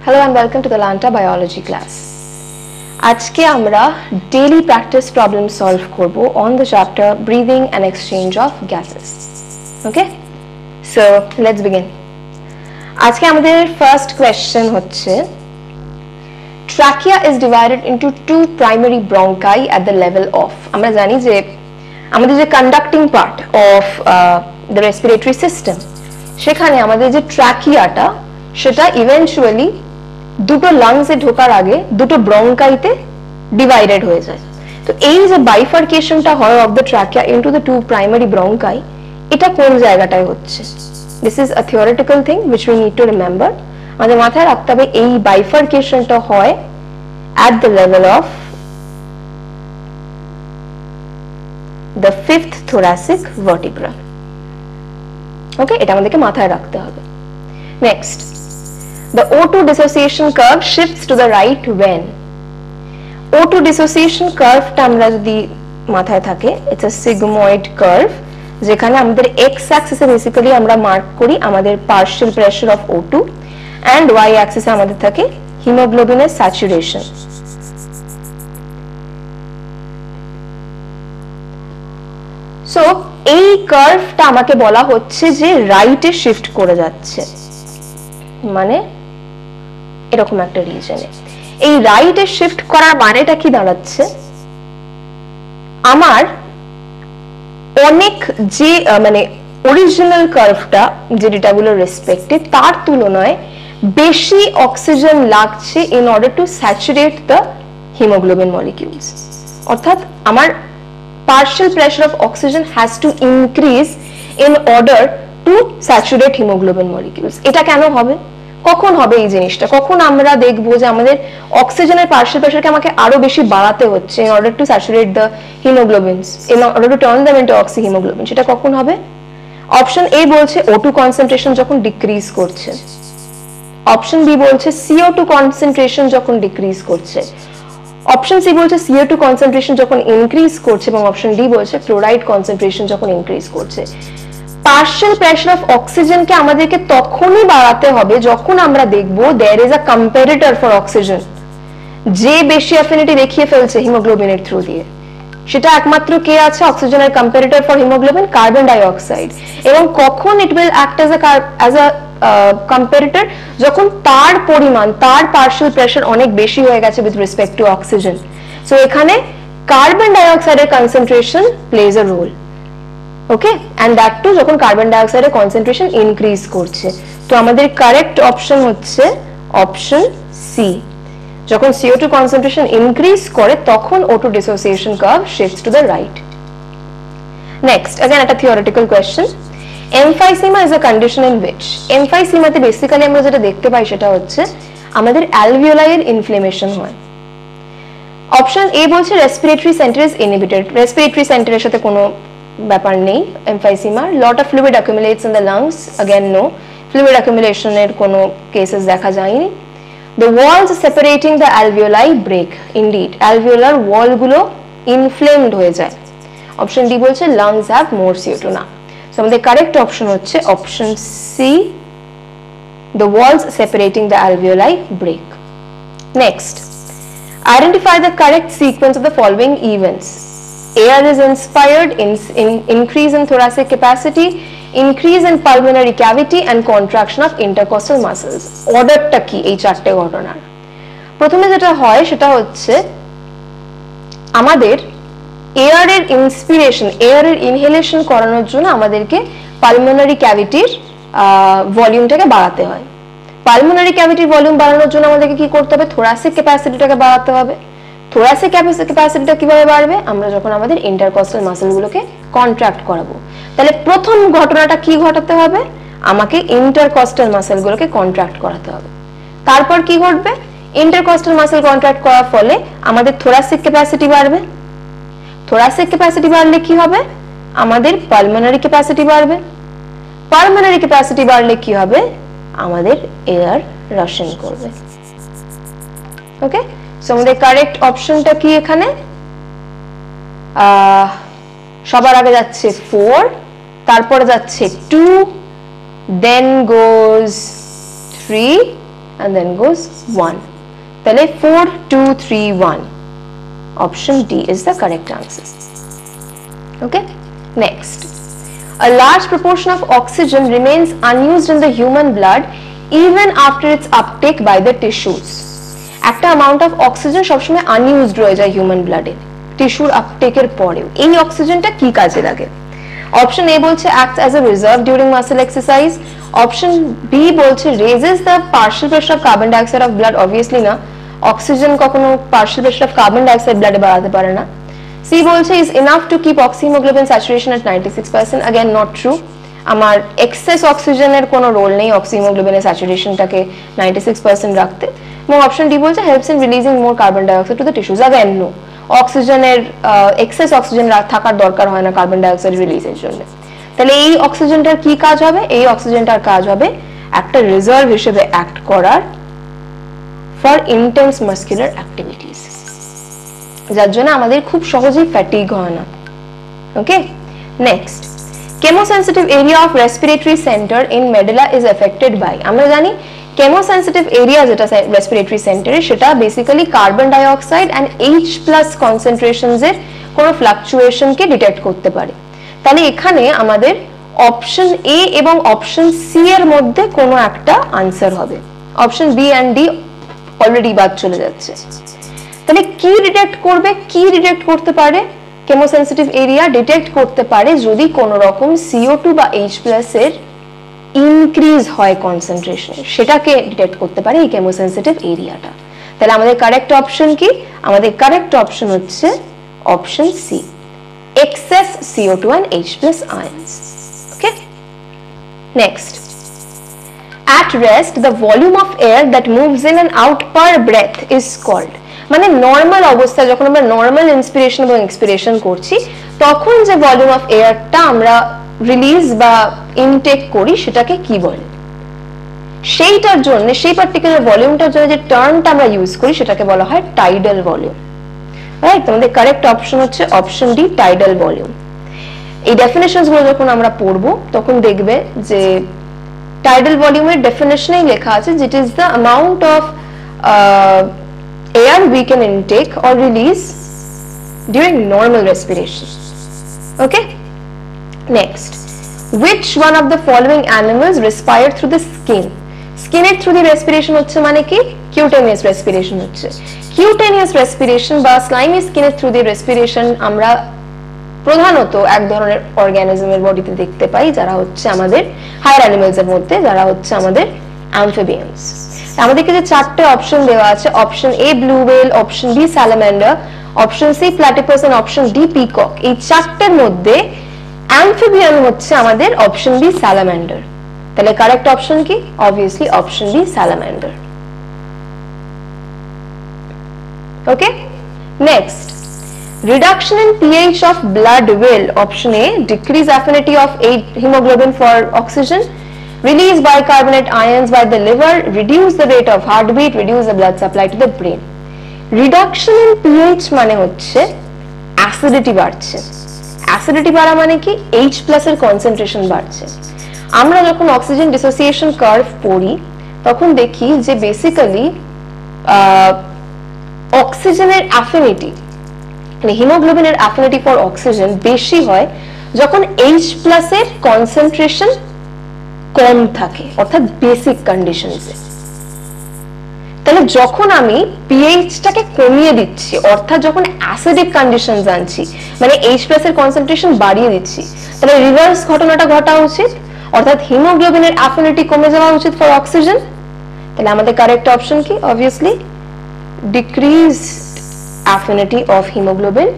Hello and welcome to the Lanta Biology class. আজকে আমরা daily practice problem solve করব on the chapter breathing and exchange of gases. Okay? So, let's begin. আজকে আমাদের first question হচ্ছে Trachea is divided into two primary bronchi at the level of আমরা জানি যে আমাদের যে conducting part of the respiratory system সেখানে আমাদের যে ট্রাকিয়াটা সেটা ইভেন্চুয়ালি দুটো লাংসে ঢোকার আগে দুটো ব্রঙ্কাইতে ডিভাইডেড হয়ে যায়। তো এই যে বাইফার্কেশনটা হয় of the trachea into the two primary bronchi, এটা কোন জায়গাটায় হচ্ছে? This is a theoretical thing which we need to remember. আমাদের মাথায় রাখতে হবে এই বাইফার্কেশনটা হয় at the level of the fifth thoracic vertebra. Okay, এটা আমাদেরকে মাথায় রাখতে হবে। Next, the O2 dissociation curve shifts to the right when O2 dissociation curve টা আমরা যদি মাথায় থাকে, it's a sigmoid curve যেখানে আমাদের x axis এ বেসিক্যালি আমরা মার্ক করি আমাদের partial pressure of O2 and y axis এ আমাদের থাকে হিমোগ্লোবিনের স্যাচুরেশন। সো এই কার্ভটা আমাকে বলা হচ্ছে যে রাইটে শিফট করে যাচ্ছে, মানে এরকম একটা রিজনে। এই রাইটে শিফট করার মানেটা কি দাঁড়াচ্ছে? আমার অনেক যে মানে অরিজিনাল কার্ভটা যে ডেটাগুলোর রেসপেক্টে তার তুলনায় বেশি অক্সিজেন লাগছে in order to saturate the haemoglobin molecules. অর্থাৎ আমার partial pressure of oxygen has to increase in order to saturate hemoglobin molecules. এটা কেন হবে? কখন হবে এই জিনিসটা? কখন আমরা দেখব যে আমাদের অক্সিজেনের partial pressure কে আমাকে আরো বেশি বাড়াতে হচ্ছে in order to saturate the hemoglobins, in order to turn them into oxyhemoglobin? সেটা কখন হবে? অপশন এ বলছে O2 কনসেন্ট্রেশন যখন ডিক্রিজ করছে, অপশন বি বলছে CO2 কনসেন্ট্রেশন যখন ডিক্রিজ করছে, অপশন সি বলছে CO2 কনসেন্ট্রেশন যখন ইনক্রিজ করছে, এবং অপশন ডি বলছে ক্লোরাইড কনসেন্ট্রেশন যখন ইনক্রিজ করছে। পার্শিয়াল প্রেসার অফ অক্সিজেনকে আমাদেরকে তখনই বাড়াতে হবে যখন আমরা দেখব there is a comparator for oxygen যে বেশি অ্যাফিনিটি দেখিয়ে ফেলছে হিমোগ্লোবিনের থ্রু দিয়ে। সেটা একমাত্র কে আছে অক্সিজেনের comparator for haemoglobin? Carbon dioxide. এবং কখন it will act as a comparator? যখন তার পরিমাণ, তার পার্শিয়াল প্রেসার অনেক বেশি হয়ে গেছে with respect to oxygen. So এখানে কার্বন ডাই অক্সাইডের concentration plays a role. Okay, and that too যখন কার্বন ডাই অক্সাইডের কনসেন্ট্রেশন ইনক্রিজ করছে। তো আমাদের কারেক্ট অপশন হচ্ছে অপশন সি। যখন CO2 কনসেন্ট্রেশন ইনক্রিজ করে তখন O2 dissociation curve shifts to the right. Next, again একটা theoretical question. Emphysema is a condition in which emphysema তে বেসিক্যালি আমরা যেটা দেখতে পাই সেটা হচ্ছে আমাদের অ্যালভিওলাই এর ইনফ্লেমেশন হয়। অপশন এ বলছে respiratory centre is inhibited. Respiratory সেন্টারের সাথে কোনো ব্যাপার নেই এমফাইসিমার। Lot of fluid accumulates in the lungs, again no, fluid অ্যাকুমুলেশনের কোনো কেসেস দেখা যায়নি। The walls separating the alveoli break. Indeed, alveolar wall গুলো inflamed হয়ে যায়। অপশন ডি বলছে lungs have more CO2 না। So আমাদের কারেক্ট অপশন হচ্ছে option C, the walls separating the alveoli break. Next, identify the correct sequence of the following events. Air is inspired, increase in thoracic capacity, increase in pulmonary cavity and contraction of intercostal muscles. অর্ডারটা কি এই চারটে ঘটনার? প্রথমে যেটা হয় সেটা হচ্ছে আমাদের এয়ারের ইন্সপিরেশন, এয়ারের ইনহেলেশন করানোর জন্য আমাদেরকে পালমোনারি ক্যাভিটির ভলিউমটাকে বাড়াতে হয়। পালমোনারি ক্যাভিটির ভলিউম বাড়ানোর জন্য আমাদেরকে কি করতে হবে? থোরাসিক ক্যাপাসিটিটাকে বাড়াতে হবে। থোরাসিক ক্যাপাসিটিটা কিভাবে বাড়বে? আমরা যখন আমাদের ইন্টারকস্টাল মাসলগুলোকে কন্ট্রাক্ট করাবো। তাহলে প্রথম ঘটনাটা কি ঘটাতে হবে? আমাকে ইন্টারকস্টাল মাসলগুলোকে কন্ট্রাক্ট করাতে হবে। তারপর কি ঘটবে? ইন্টারকস্টাল মাসল কন্ট্রাক্ট করার ফলে আমাদের থোরাসিক ক্যাপাসিটি বাড়বে। থোরাসিক ক্যাপাসিটি বাড়লে কি হবে? আমাদের পালমোনারি ক্যাপাসিটি বাড়বে। পালমোনারি ক্যাপাসিটি বাড়লে কি হবে? আমাদের এয়ার রাশিং করবে। ওকে, সো আমাদের কারেক্ট অপশনটা কি এখানে? সবার আগে যাচ্ছে 4, তারপরে যাচ্ছে 2, then goes 3, and then goes 1. তাহলে 4 2 3 1. Option D is the correct answer. Okay, next. A large proportion of oxygen remains unused in the human blood even after its uptake by the tissues. একটা amount of oxygen সবসময় unused রয়ে যায় human blood এ টিস্যুর আপটেকের পরেও। এই অক্সিজেনটা কি কাজে লাগে? অপশন এ বলছে acts as a reserve during muscle exercise, option B বলছে raises the partial pressure of carbon dioxide of blood, obviously না, অক্সিজেন কখনো partial pressure of carbon dioxide ব্লাডে বাড়াতে পারে না। সি বলছে is enough to keep oxyhemoglobin saturation at 96%, again not true, আমার access অক্সিজেনের কোনো রোল নেই অক্সিহিমোগ্লোবিনের স্যাচুরেশনটাকে 96% রাখতে। এবং অপশন ডি বলছে helps in releasing more carbon dioxide to the tissues, again no, অক্সিজেনের এক্সেস অক্সিজেন থাকার দরকার হয় না কার্বন ডাইঅক্সাইড রিলিজের জন্য। তাহলে এই অক্সিজেনটার কি কাজ হবে? এই অক্সিজেনটার কাজ হবে একটা রিজার্ভ হিসেবে অ্যাক্ট করার ফর ইন্টেন্স মাসকুলার অ্যাক্টিভিটিস, যার জন্য আমাদের খুব সহজেই ফ্যাটিগ হয় না। Okay, next, chemosensitive area of respiratory centre in medulla is affected by, আমরা জানি কেমোসেনসিটিভ এরিয়া যেটা রেসপিরেটরি সেন্টারে সেটা basically carbon dioxide and H+ concentrations এর কোনো ফ্লাকচুয়েশনকে ডিটেক্ট করতে পারে। তাহলে এখানে আমাদের অপশন এ এবং অপশন সি এর মধ্যে কোনো একটা আনসার হবে, option B and D already বাদ চলে যাচ্ছে। তাহলে কি ডিটেক্ট করবে? কি ডিটেক্ট করতে পারে? কেমোসেনসিটিভ এরিয়া ডিটেক্ট করতে পারে যদি কোনো রকম CO2 বা H+ এর ইনক্রিজ হয় কনসেন্ট্রেশন, সেটাকে ডিটেক্ট করতে পারে এই কেমোসেনসিটিভ এরিয়াটা। তাহলে আমাদের কারেক্ট অপশন কি? আমাদের কারেক্ট অপশন হচ্ছে option C, excess CO2 and H+ ions. Okay, next, at rest the volume of air that moves in and out per breath is called, মানে নরমাল অবস্থায় যখন আমরা নরমাল ইন্সপিরেশন এবং expiration করছি তখন যে ভলিউম অফ এয়ারটা আমরা রিলিজ বা ইনটেক করি সেটাকে কি বলে? সেইটার জন্য, সেই পার্টিকুলার ভলিউমটার জন্য যে টার্মটা আমরা ইউজ করি সেটাকে বলা হয় টাইডাল ভলিউম। রাইট, তোমাদের কারেক্ট অপশন হচ্ছে অপশন ডি, টাইডাল ভলিউম। এই ডেফিনেশনস গুলো যখন আমরা পড়বো তখন দেখবে যে টাইডাল ভলিউমের ডেফিনেশনেই লেখা আছে যেট is the amount of air we can intake or release during normal respiration. Okay, next, which one of the following animals respire through the skin? Skin এর through the respiration হচ্ছে মানে কি? cutaneous respiration হচ্ছে। cutaneous respiration বা slimy skin এর through the respiration আমরা প্রধানত এক ধরনের অর্গানিজমের বডিতে দেখতে পাই যারা হচ্ছে আমাদের হায়ার অ্যানিমালস এর মধ্যে, যারা হচ্ছে আমাদের অ্যামফিবিয়ানস। আমাদেরকে যে চারটে অপশন দেওয়া আছে, option A blue whale, option B salamander, option C platypus and option D peacock, এই চারটের মধ্যে অ্যামফিবিয়ান হচ্ছে আমাদের অপশন বি স্যালামান্ডার। তাহলে কারেক্ট অপশন কি? Obviously option B salamander. Okay, next, reduction in pH of blood will, option A, decrease affinity of hemoglobin for oxygen, release bicarbonate ions by the liver, reduce the rate of heartbeat, reduce the blood supply to the brain. Reduction in pH মানে হচ্ছে acidity বাড়ছে। Acidity বাড়া মানে কি? H+ এর concentration বাড়ছে। আমরা যখন অক্সিজেন ডিসোসিয়েশন কার্ভ পড়ি তখন দেখি যে বেসিক্যালি অক্সিজেনের অ্যাফিনিটি, মানে হিমোগ্লোবিনের অ্যাফিনিটি ফর অক্সিজেন বেশি হয় যখন H+ এর কনসেন্ট্রেশন কম থাকে, অর্থাৎ বেসিক কন্ডিশনসে। তাহলে যখন আমি পিএইচটাকে কমিয়ে দিচ্ছি, অর্থাৎ যখন অ্যাসিডিক কন্ডিশনস আনছি, মানে H+ এর কনসেন্ট্রেশন বাড়িয়ে দিচ্ছি, তাহলে রিভার্স ঘটনাটা ঘটা উচিত, অর্থাৎ হিমোগ্লোবিনের অ্যাফিনিটি কমে যাওয়া উচিত ফর অক্সিজেন। তাহলে আমাদের কারেক্ট অপশন কি? Obviously decreased affinity of hemoglobin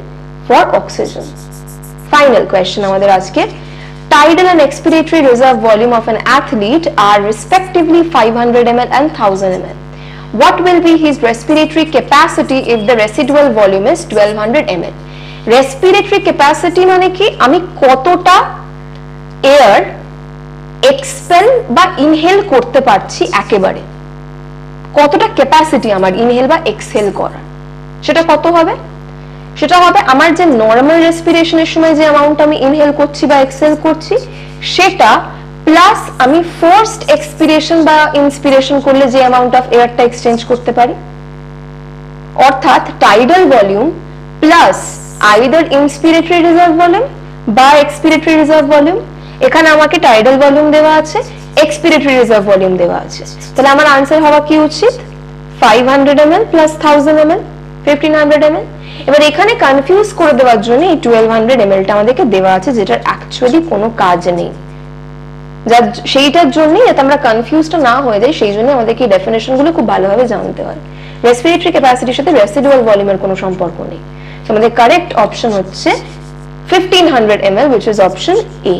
for oxygen. Final question আমাদের আজকে, tidal and expiratory reserve volume of an athlete are respectively 500 ml and 1000 ml. What will be his respiratory capacity if the residual volume is 1200 ml? Respiratory capacity মানে কি? আমি কতটা air expel বা inhale করতে পারছি, একেবারে কতটা ক্যাপাসিটি আমার ইনহেল বা এক্সহেল করার, সেটা কত হবে? সেটা হবে আমার যে নরমাল রেসপিরেশনের সময় যে অ্যামাউন্ট আমি ইনহেল করছি বা এক্সহেল করছি সেটা প্লাস আমি ফোর্সড এক্সপিরেশন বা ইন্সপিরেশন করলে যে অ্যামাউন্ট অফ এয়ারটা এক্সচেঞ্জ করতে পারি, অর্থাৎ tidal volume plus either inspiratory reserve volume বা এক্সপিরেটরি রিজার্ভ ভলিউম। এখানে আমাকে টাইডাল ভলিউম দেওয়া আছে, এক্সপিরেটরি রিজার্ভ ভলিউম দেওয়া আছে, তাহলে আমার আনসার হওয়া কি উচিত? 500 ml প্লাস 1000 ml 1500 ml। এবার এখানে কনফিউজ করে দেওয়ার জন্য এই 1200 ml টা আমাদেরকে দেওয়া আছে, যেটার অ্যাকচুয়ালি কোনো কাজ নেই। সেইটার জন্যই যাতে আমরা কনফিউজটা না হয়ে যাই, সেই জন্য আমাদেরকে এই ডেফিনেশন গুলো খুব ভালোভাবে জানতে হয়। রেসপিরেটরি ক্যাপাসিটির সাথে রেসিডুয়াল ভলিউমের কোনো সম্পর্ক নেই। তো আমাদের কারেক্ট অপশন হচ্ছে 1500 ml, which is option A.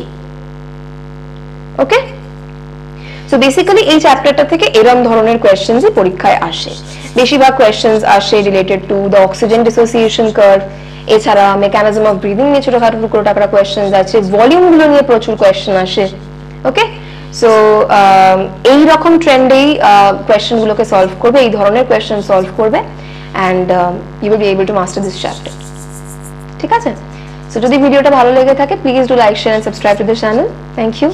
Okay, so basically এই চ্যাপ্টারটা থেকে এরকম ধরনের কোয়েশ্চেন্সই পরীক্ষায় আসে। বেশিরভাগ কোয়েশ্চেন্স আসে related to the oxygen dissociation curve, এছাড়া মেকানিজম অফ ব্রিদিং নিয়ে ছোটখাটো টুকরো টাকরা কোয়েশ্চেন্স আছে, ভলিউম গুলো নিয়ে প্রচুর কোয়েশ্চেন আসে। ওকে, সো এই রকম ট্রেন্ডেই কোয়েশ্চেন গুলোকে সলভ করবে, এই ধরনের কোয়েশ্চেন সলভ করবে, and you will be able to master this chapter. ঠিক আছে, সো যদি ভিডিওটা ভালো লেগে থাকে please do like, share and subscribe to the channel. Thank you.